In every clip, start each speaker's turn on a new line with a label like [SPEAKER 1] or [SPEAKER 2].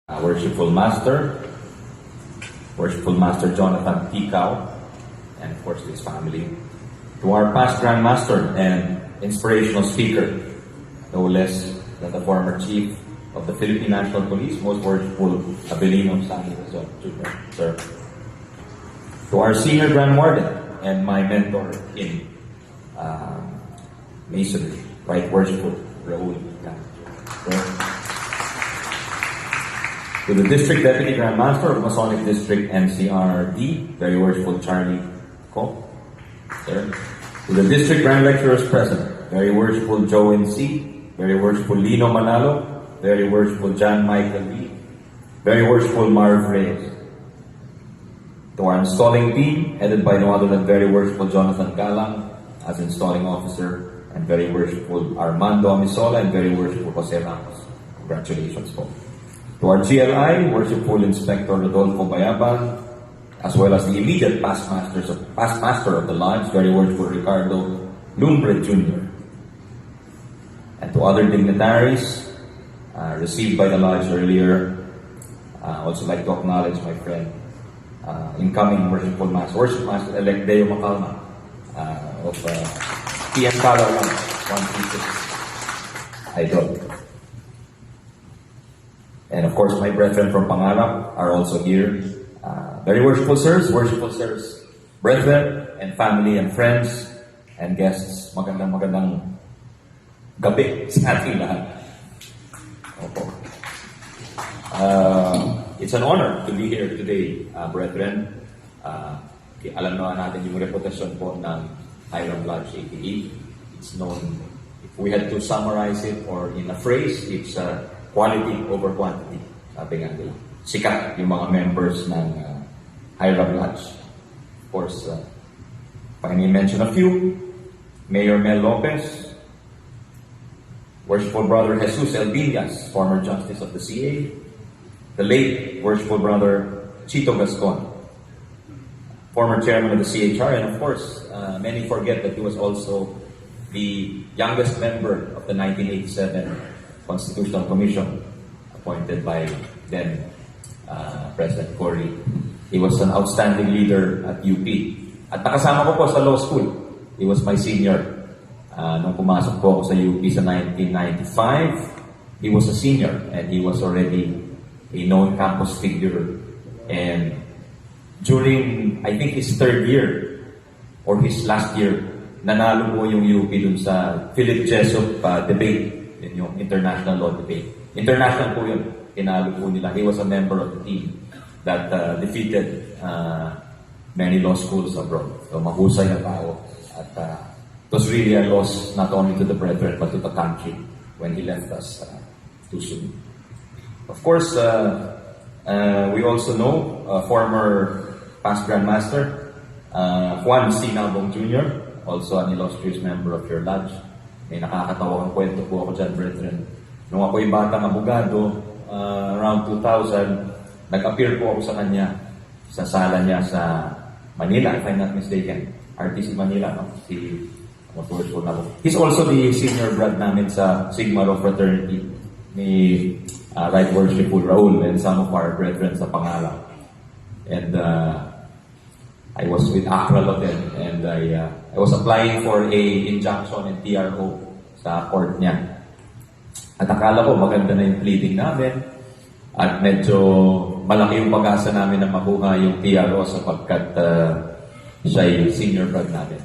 [SPEAKER 1] Worshipful Master Jonathan Tikau, and of course his family. To our past Grand Master and inspirational speaker, no less than the former Chief of the Philippine National Police, Most Worshipful Abelino Sanchez Jr. Sir. To our Senior Grand Warden and my mentor in Masonry, Right Worshipful Raul. To the District Deputy Grand Master of Masonic District NCRD, Very Worshipful Charlie Ko. Sir. To the District Grand Lecturers present, Very Worshipful Joe NC, Very Worshipful Lino Manalo, Very Worshipful John Michael Lee, Very Worshipful Marv Reyes. To our installing team, headed by no other than Very Worshipful Jonathan Galang as installing officer, and Very Worshipful Armando Amisola and Very Worshipful Jose Ramos. Congratulations po. To our GLI, Worshipful Inspector Rodolfo Bayabal, as well as the immediate past master of the Lodge, Very Worshipful Ricardo Lumbre Jr. And to other dignitaries received by the Lodge earlier, I also like to acknowledge my friend, incoming Worship Master-elect Deo Macalma of PM Color 136 Idol. And of course, my brethren from Pangarap are also here. Very worshipful sirs, brethren, and family and friends and guests. Magandang gabi sa ating lahat. Opo. It's an honor to be here today, brethren. Alam naman natin yung reputasyon po ng Hiram Lodge APE. It's known, if we had to summarize it or in a phrase, it's quality over quantity. Sabi nga nila. Sikat yung mga members ng Hiram Lodge. Of course, if I may mention a few, Mayor Mel Lopez, Worshipful Brother Jesus Elvinas, former Justice of the CA, the late Worshipful Brother Chito Gascon, former Chairman of the CHR, and of course, many forget that he was also the youngest member of the 1987 Constitutional Commission appointed by then President Cory. He was an outstanding leader at UP. At nakasama ko po sa law school. He was my senior. Nung pumasok po ako sa UP sa 1995, he was a senior and he was already a known campus figure. And during, I think, his third year or his last year, nanalo po yung UP dun sa Philip Jessup debate. Yung international law debate. International po yun. Tinalo po nila. He was a member of the team that defeated many law schools abroad. So mahusay na tao. At it was really a loss not only to the brethren but to the country when he left us too soon. Of course, we also know former past Grand Master Juan C. Nabong Jr., also an illustrious member of your lodge. May nakakatawang kwento po ako dyan, brethren. Nung ako'y batang abogado, around 2000, nag-appear po ako sa kanya, sa sala niya sa Manila, if I'm not mistaken. RTC Manila, no? Si Motorsport na po. He's also the senior brad namin sa Sigma Rho Fraternity ni Right Worshipful Raul and some of our brethren sa Pangarap. And I was with Acralot and I was applying for a injunction and TRO sa court niya. At akala ko maganda na yung pleading namin at medyo malaki yung pag-asa namin na makuha yung TRO sapagkat siya ay senior brad namin.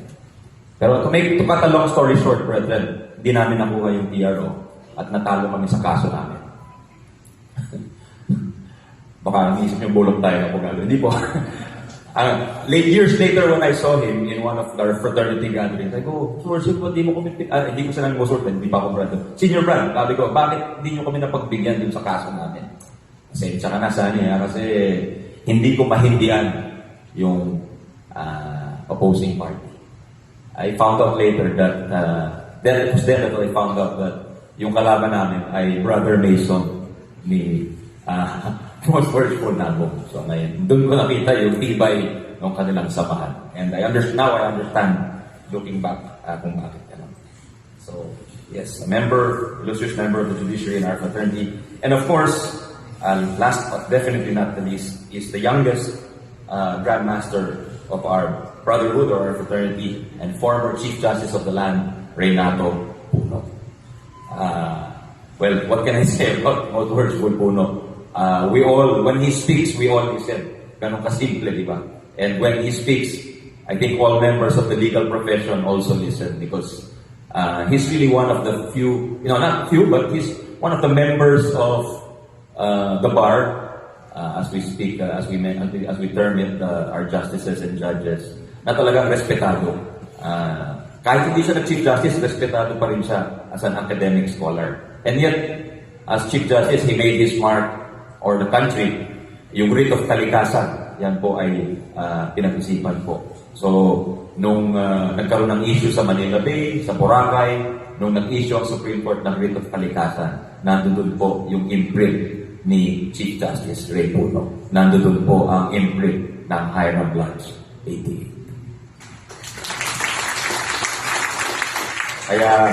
[SPEAKER 1] Pero to cut a long story short, brethren, hindi namin nakuha yung TRO at natalo kami sa kaso namin. Baka naisip niyo bulok tayo na pagalo. Hindi po. Years later when I saw him in one of our fraternity gatherings, I go, Worship, hindi mo kami, hindi ko sila nag-worship, hindi pa ako brad. Senior brad, sabi ko, bakit hindi nyo kami napagbigyan dun sa kaso namin? Kasi, tsaka nasa niya, kasi hindi ko mahindihan yung opposing party. I found out later that, then it was then that I found out that yung kalaban namin ay Brother Mason ni Most Worshipful Nabong. So ngayon, doon ko nakita yung tibay ng kanilang samahan. And now I understand, looking back, kung bakit. So, yes, illustrious member of the judiciary in our fraternity. And of course, And last but definitely not the least is the youngest Grandmaster of our brotherhood or our fraternity and former Chief Justice of the land, Renato Puno. Well, what can I say about Worshipful Puno? When he speaks, we all listen. Ganun kasimple, di ba? And when he speaks, I think all members of the legal profession also listen because he's really one of the few, not few, but he's one of the members of the bar, as we speak, as we term it, our justices and judges, na talagang respetado. Kahit hindi siya nag-Chief Justice, respetado pa rin siya as an academic scholar. And yet, as Chief Justice, he made his mark, or the country, yung writ of kalikasan, yan po ay pinag-isipan po. So, nung nagkaroon ng issue sa Manila Bay, sa Boracay, nung nag-issue ang Supreme Court ng writ of kalikasan, nandun po yung imprint ni Chief Justice Ray Puno. Nandun po ang imprint ng Hiram Blanche 88. Kaya